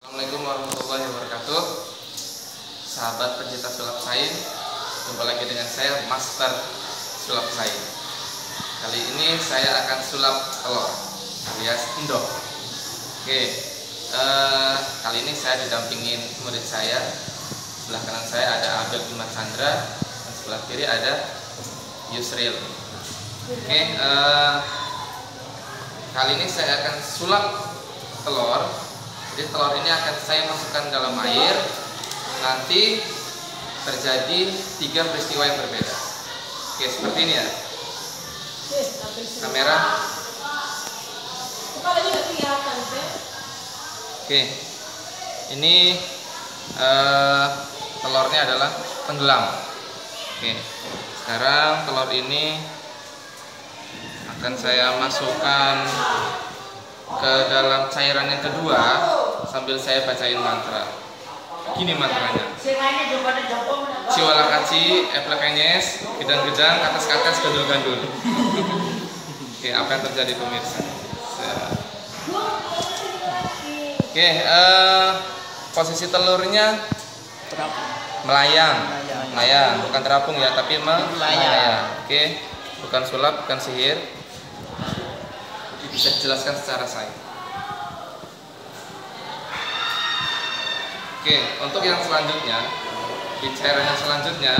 Assalamualaikum warahmatullahi wabarakatuh. Sahabat pencinta sulap sain, jumpa lagi dengan saya Master Sulap Sain. Kali ini saya akan sulap telur alias endog. Oke, kali ini saya didampingin murid saya. Sebelah kanan saya ada Abel Bima Chandra dan sebelah kiri ada Yusril. Oke, kali ini saya akan sulap telur. Jadi telur ini akan saya masukkan dalam air. Nanti terjadi 3 peristiwa yang berbeda. Oke, seperti ini ya. Kamera. Oke, ini telurnya adalah tenggelam. Oke, sekarang telur ini akan saya masukkan ke dalam cairan yang kedua sambil saya bacain mantra. Gini mantranya: Siwalakaci, Eplekenyes, Gedang-gedang, Kates-kates, Gandul-gandul. Oke, apa yang terjadi pemirsa? Oke, posisi telurnya melayang, bukan terapung ya, tapi melayang. Oke, bukan sulap, bukan sihir. Bisa dijelaskan secara sains. Oke, untuk yang selanjutnya, di cairan yang selanjutnya,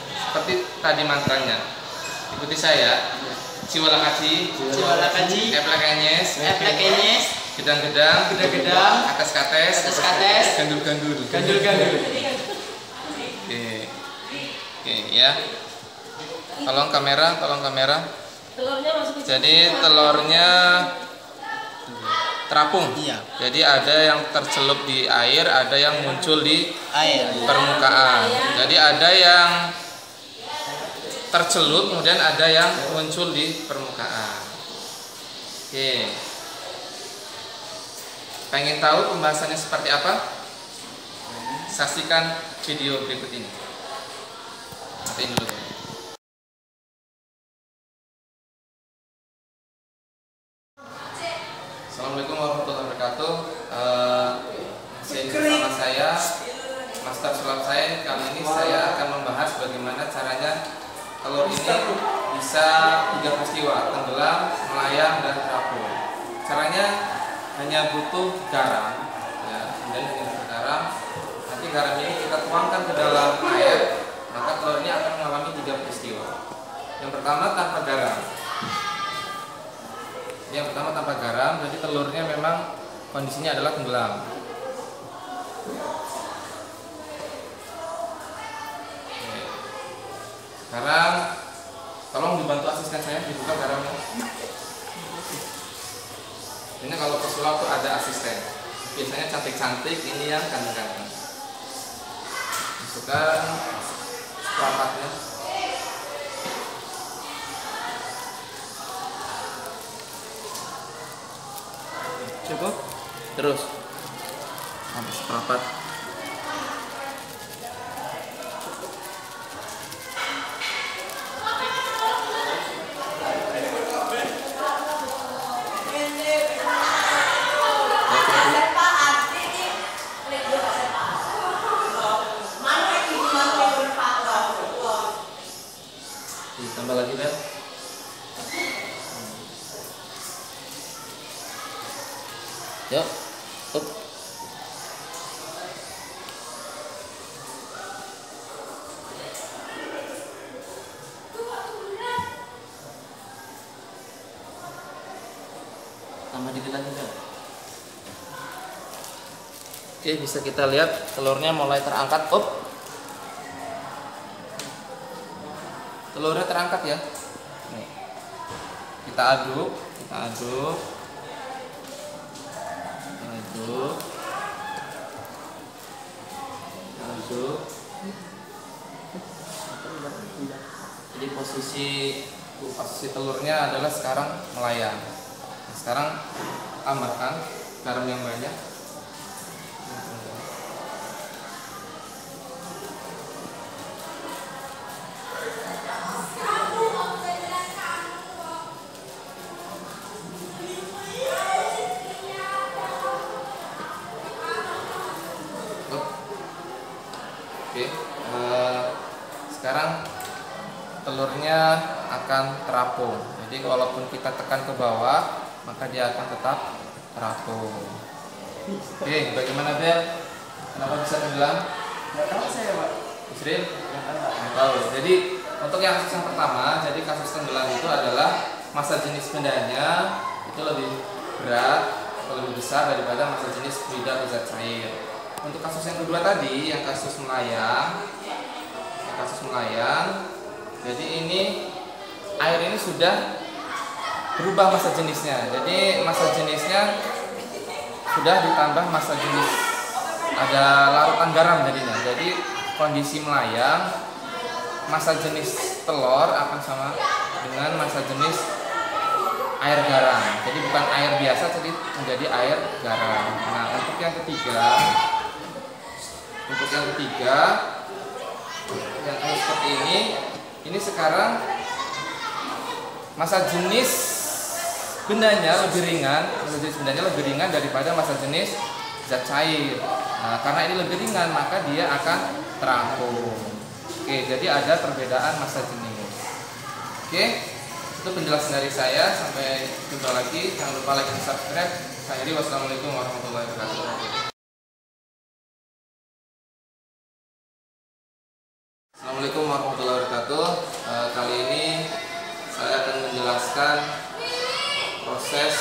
seperti tadi mantranya, ikuti saya. Ciwalakaci, Eplekenyes, Gedang-gedang, Kates-kates, Gandul-gandul. Oke, ya. Tolong kamera. Jadi telurnya terapung. Iya. Jadi ada yang tercelup di air, ada yang muncul di permukaan. Jadi ada yang tercelup, kemudian ada yang muncul di permukaan. Oke. Pengen tahu pembahasannya seperti apa? Saksikan video berikut ini. Matiin dulu. Assalamualaikum warahmatullahi wabarakatuh. Masih bersama saya Master Sulap Sain. Kali ini saya akan membahas bagaimana caranya telur ini bisa 3 peristiwa: tenggelam, melayang, dan terapung. Caranya hanya butuh garam, ya, kemudian hanya butuh garam. Nanti garam ini kita tuangkan ke dalam air, maka telur ini akan mengalami 3 peristiwa. Yang pertama tanpa garam. Jadi telurnya memang kondisinya adalah tenggelam. Oke. Sekarang tolong dibantu asisten saya dibuka garamnya. Ini kalau pesulap tuh ada asisten. Biasanya cantik-cantik, ini yang ganteng-ganteng. Masukkan seperempatnya. Cukup, terus sampai seperempat. Tambah lagi, Ben. Yuk, up. Tambah dikit lagi, kan? Oke, bisa kita lihat telurnya mulai terangkat. Up. Telurnya terangkat ya. Nih. Kita aduk. Jadi posisi telurnya adalah sekarang melayang. Nah, sekarang tambahkan garam yang banyak. telurnya akan terapung. Jadi walaupun kita tekan ke bawah, maka dia akan tetap terapung. Oke, bagaimana Bel? Kenapa bisa tenggelam? Nggak tahu saya, Pak. Isril? Nggak tahu. Jadi untuk yang kasus yang pertama, jadi kasus tenggelam itu adalah massa jenis bendanya itu lebih berat atau lebih besar daripada massa jenis fluida atau zat cair. Untuk kasus yang kedua tadi, yang kasus melayang, jadi ini air ini sudah berubah massa jenisnya. Jadi massa jenisnya sudah ditambah massa jenis, ada larutan garam jadinya. Jadi kondisi melayang, massa jenis telur akan sama dengan massa jenis air garam. Jadi bukan air biasa, jadi menjadi air garam. Nah, untuk yang ketiga yang seperti ini sekarang massa jenis bendanya lebih ringan, daripada massa jenis zat cair. Nah, karena ini lebih ringan, maka dia akan terapung. Oke, jadi ada perbedaan massa jenis. Oke, itu penjelasan dari saya. Sampai jumpa lagi. Jangan lupa like dan subscribe. Saya Iri. Wassalamualaikum warahmatullahi wabarakatuh. Assalamualaikum warahmatullahi wabarakatuh. Kali ini saya akan menjelaskan proses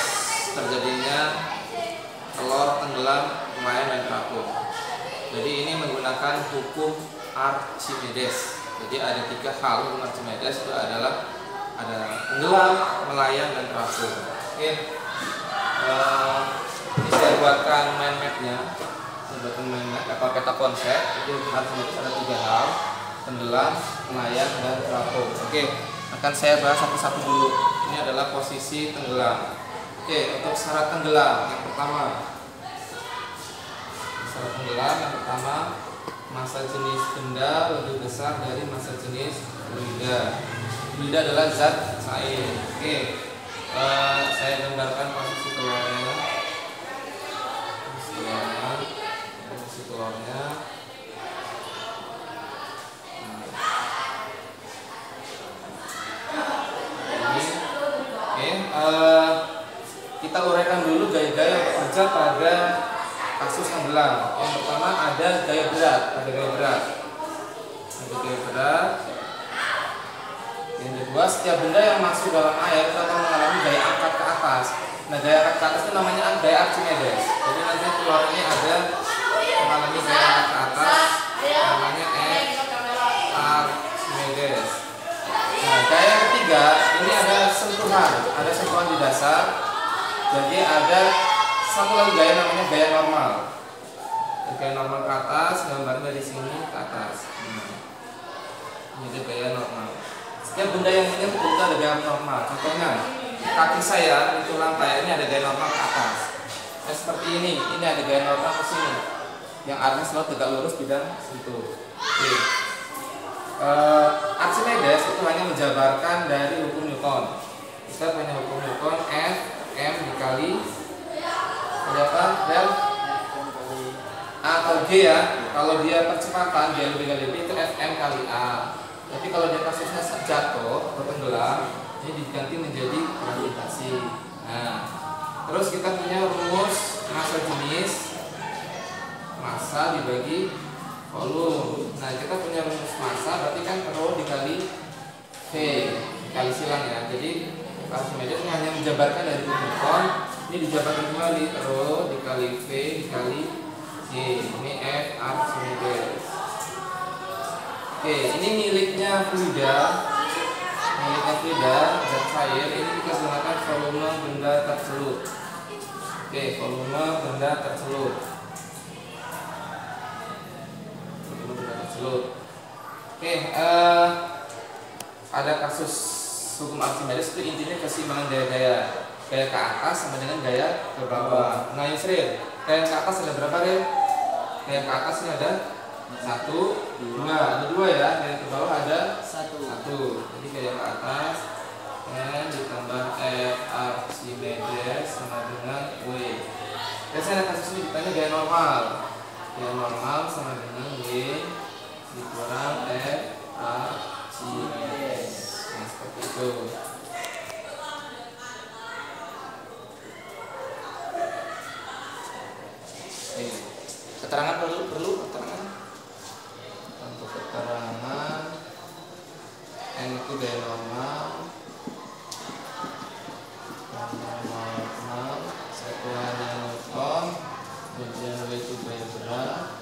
terjadinya telur tenggelam, melayang dan terapung. Jadi ini menggunakan hukum Archimedes. Jadi ada 3 hal hukum Archimedes, itu adalah ada tenggelam, melayang dan terapung. Oke. Ini saya buatkan mind map-nya. Atau peta konsep. Jadi hukum Archimedes ada 3 hal: tenggelam, melayang dan terapung. Oke, akan saya bahas satu-satu dulu. Ini adalah posisi tenggelam. Oke, untuk syarat tenggelam yang pertama, massa jenis benda lebih besar dari massa jenis fluida. Fluida adalah zat cair. Oke, saya gambarkan posisi telurnya. Kita uraikan dulu gaya-gaya bekerja pada kasus tenggelam. Yang pertama ada gaya berat. Yang kedua, setiap benda yang masuk dalam air akan mengalami gaya angkat ke atas. Nah, gaya angkat ke atas itu namanya gaya Archimedes. Jadi nanti keluar ini ada mengalami gaya angkat ke atas, namanya Archimedes. Nah, gaya yang ketiga ini ada sentuhan di dasar. Jadi ada satu lagi gaya namanya gaya normal. Gaya normal ke atas, gambarnya dari sini ke atas. Ini ada gaya normal. Setiap benda yang menyentuh itu ada gaya normal. Contohnya kaki saya itu lantai, ini ada gaya normal ke atas. Nah, seperti ini ada gaya normal ke sini. Yang arahnya selalu tegak lurus bidang situ. Oke. Archimedes itu hanya menjabarkan dari hukum Newton. Kita punya hukum Newton F M dikali berapa? Del A atau G ya. Kalau dia percepatan dia lebih kali B itu Fm kali A. Tapi kalau dia kasusnya jatuh atau tenggelam, ini diganti menjadi gravitasi. Nah, terus kita punya rumus massa jenis, massa dibagi volume. Nah, kita punya rumus massa berarti kan rho dikali V dikali silang ya. Jadi Archimedes ini hanya menjabarkan dari Newton, ini dijabarkan kembali rho dikali V dikali G. Ini F Archimedes. Oke, ini miliknya fluida, zat cair. Ini kita gunakan volume benda tercelup. Oke, volume benda tercelup. Oke, ada kasus hukum Archimedes itu intinya keseimbangan gaya ke atas sama dengan gaya ke bawah. Nah, Yusril, gaya ke atas ada berapa, Ril? Gaya ke atas ini ada 1, 2, ada 2 ya. Gaya ke bawah ada 1. Jadi gaya ke atas N ditambah F Archimedes sama dengan W. Biasanya kasus ini ditanya gaya normal. Gaya normal sama dengan W dikurang F Archimedes. Nah, seperti itu. Keterangan perlu keterangan. Untuk keterangan N itu dari normal, satuannya Newton, kemudian W itu gaya berat,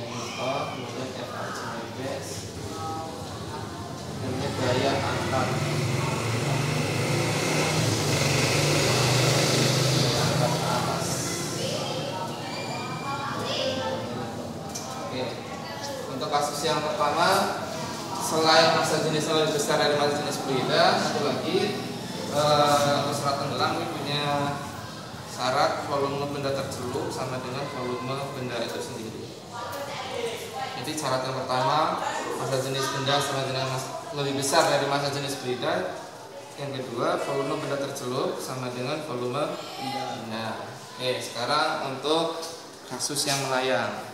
Newton, kemudian F Archimedes, kemudian gaya angkat. Untuk kasus yang pertama, selain massa jenisnya lebih besar dari massa jenis fluida, satu lagi untuk serat tenggelam ini punya syarat volume benda tercelup sama dengan volume benda itu sendiri. Jadi syarat yang pertama, massa jenis benda sama dengan lebih besar dari massa jenis fluida. Yang kedua, volume benda tercelup sama dengan volume benda. Oke, sekarang untuk kasus yang melayang.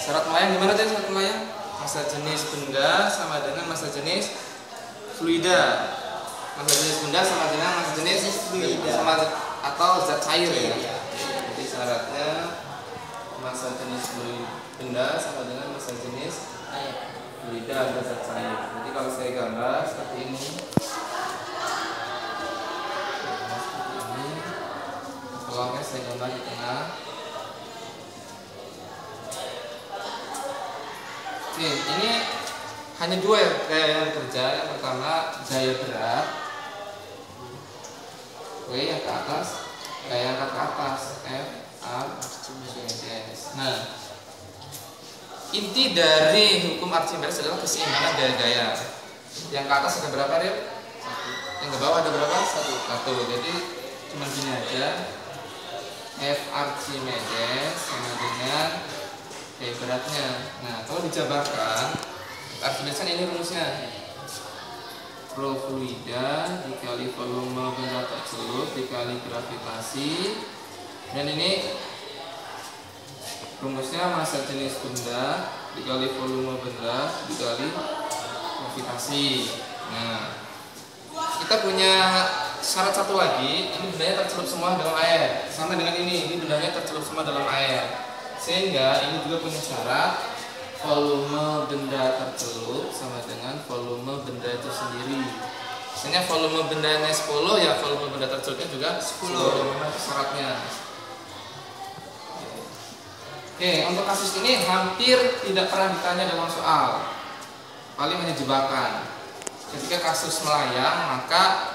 Syarat melayang gimana tadi syarat melayang? Massa jenis benda sama dengan massa jenis fluida. Massa jenis benda sama dengan massa jenis fluida sama atau zat cair ya. Jadi syaratnya massa jenis benda sama dengan massa jenis fluida atau zat cair. Jadi kalau saya gambar seperti ini, tolongnya saya gambar di tengah. Oke, ini hanya dua gaya yang bekerja. Yang pertama gaya berat, yang ke atas, gaya angkat ke atas, F Archimedes. Nah, inti dari hukum Archimedes adalah keseimbangan gaya-gaya. Yang ke atas ada berapa, Ril? 1. Yang ke bawah ada berapa? 1. Jadi cuma gini aja. F Archimedes sama dengan beratnya. Nah, kalau dijabarkan, Archimedes kan ini rumusnya. Flow fluida dikali volume benda tercelup dikali gravitasi. Dan ini rumusnya massa jenis benda dikali volume benda dikali gravitasi. Nah, kita punya syarat satu lagi. Ini bendanya tercelup semua dalam air. Sama dengan ini bendanya tercelup semua dalam air. Sehingga ini juga punya syarat volume benda tercelup sama dengan volume benda itu sendiri. Misalnya volume bendanya 10, ya volume benda tercelupnya juga 10. Memang syaratnya. Oke, untuk kasus ini hampir tidak pernah ditanya dalam soal. Paling hanya jebakan. Ketika kasus melayang, maka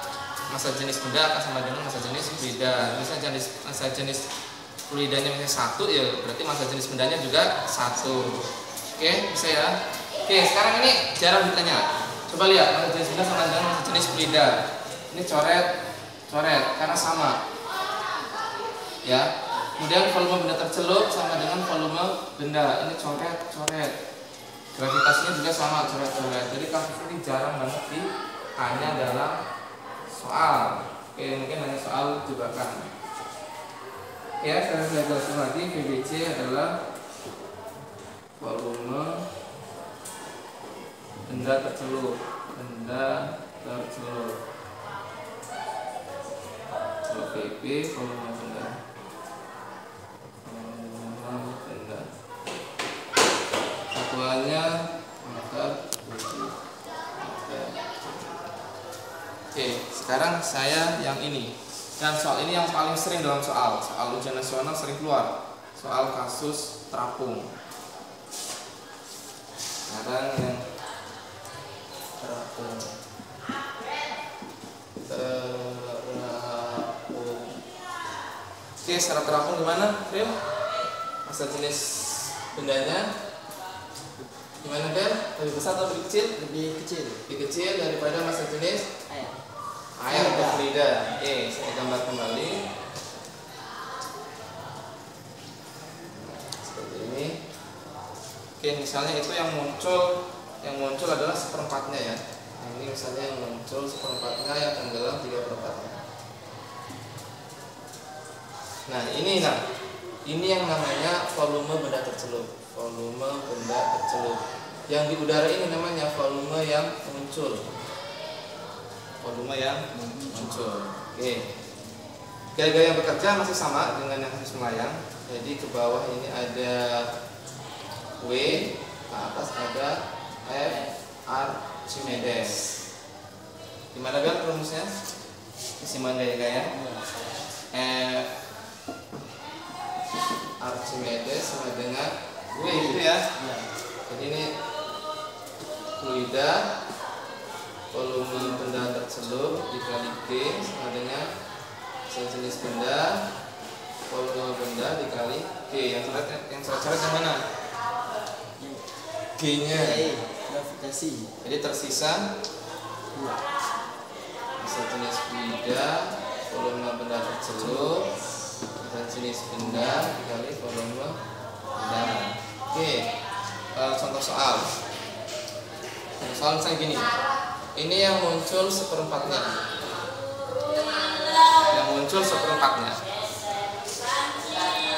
massa jenis benda akan sama dengan massa jenis fluida. Misalnya massa jenis fluidanya misalnya 1, ya berarti massa jenis bendanya juga 1. Oke, bisa ya. Oke, sekarang ini jarang ditanya. Coba lihat massa jenis benda sama dengan massa jenis fluida. Ini coret karena sama. Ya. Kemudian volume benda tercelup sama dengan volume benda. Ini coret. Gravitasinya juga sama, coret. Jadi kasus ini jarang banget ditanya dalam soal. Oke, mungkin hanya soal jebakan. Ya, saya jelaskan lagi. VBC adalah volume benda tercelup. Kalau VB volume benda. Satuannya meter kubik. Oke, sekarang saya yang ini. Dan soal ini yang paling sering dalam soal ujian nasional sering keluar. Soal kasus terapung. Sekarang yang terapung. Oke, syarat terapung gimana, Ril? Massa jenis bendanya gimana, Bel? Lebih besar atau lebih kecil? Lebih kecil daripada massa jenis air atau fluida. Oke, saya gambar kembali. Seperti ini. Oke, misalnya itu yang muncul adalah seperempatnya ya. Yang Ini misalnya yang muncul seperempatnya, yang tenggelam 3/4-nya. Nah ini yang namanya volume benda tercelup. Volume benda tercelup. Yang di udara ini namanya volume yang muncul. Volume yang muncul. Oke. Gaya-gaya yang bekerja masih sama dengan yang kasus melayang. Jadi ke bawah ini ada W, ke atas ada F Archimedes. Gimana kan rumusnya? Keseimbangan gaya-gaya. F Archimedes sama dengan W gitu ya. Jadi ini fluida, volume benda tercelup dikali G sama dengan sejenis benda, volume benda dikali G. Yang coret yang mana? G-nya. Gravitasi. Jadi tersisa sejenis fluida, volume benda tercelup dan jenis benda dikali volume benda. Oke. Contoh soal. Soal misalnya gini. Ini yang muncul seperempatnya. Yang muncul seperempatnya.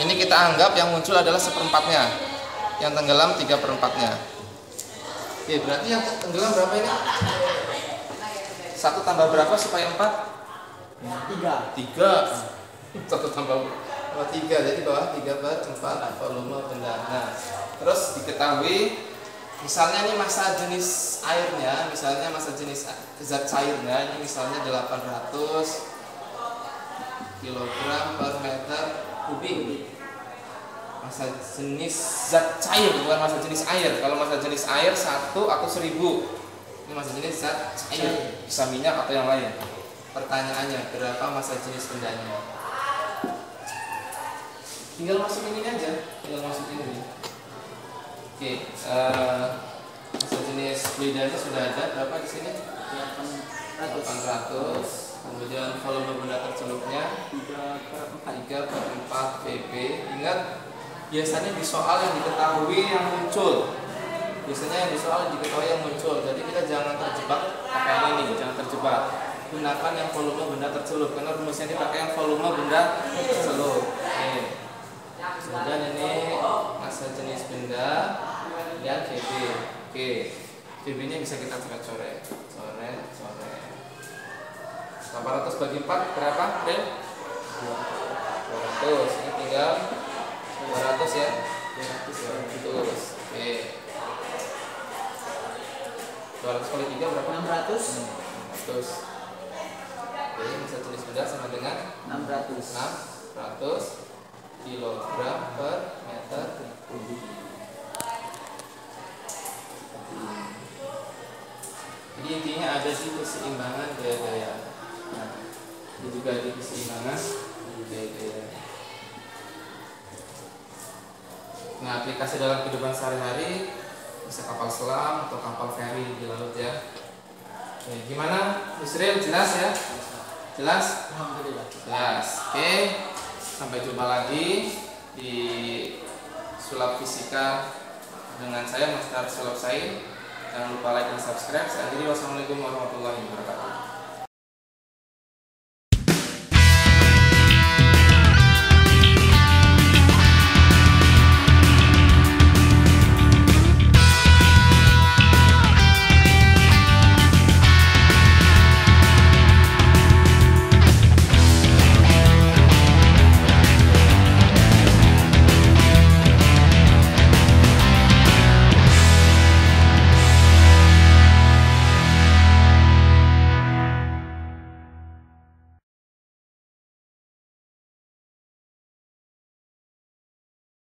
Ini kita anggap yang muncul adalah seperempatnya. Yang tenggelam 3/4-nya. Oke, berarti yang tenggelam berapa ini? 1 tambah berapa supaya 4? 3. 1 tambah 3, jadi bawah 3/4 volume benda. Nah, terus diketahui misalnya ini massa jenis airnya, misalnya massa jenis zat cairnya ini misalnya 800 kg per meter kubik. Massa jenis zat cair, bukan massa jenis air. Kalau massa jenis air 1 atau 1000. Ini massa jenis zat cair, bisa minyak atau yang lain. Pertanyaannya, berapa massa jenis bendanya? Tinggal masukin ini aja, tinggal masukin ini. Oke, massa jenis fluidanya sudah ada berapa di sini? 800. Kemudian volume benda tercelupnya 3/4 pp. Ingat, biasanya di soal yang diketahui yang muncul. Biasanya yang di soal diketahui yang muncul. Jadi kita jangan terjebak pakai yang ini, jangan terjebak. Gunakan yang volume benda tercelup karena rumusnya ini pakai yang volume benda tercelup. Oke. Kemudian ini massa jenis benda yang Gb. Oke. Gb-nya bisa kita coret-coret. 800 bagi 4 berapa? 200. Ini tinggal 200 ya. 200. Oke. 200 kali 3 berapa? 600. 600. Jadi massa jenis benda sama dengan 600 kilogram per meter kubik. Jadi intinya ada di keseimbangan gaya-gaya. Nah, ini juga di keseimbangan gaya-gaya. Nah, aplikasi dalam kehidupan sehari-hari bisa kapal selam atau kapal feri di laut ya. Oke, gimana? Yusril, jelas ya? Jelas? Alhamdulillah. Jelas. Oke. Sampai jumpa lagi di sulap fisika dengan saya Mas Sulap Said. Jangan lupa like dan subscribe. Saya Wassalamualaikum warahmatullahi wabarakatuh.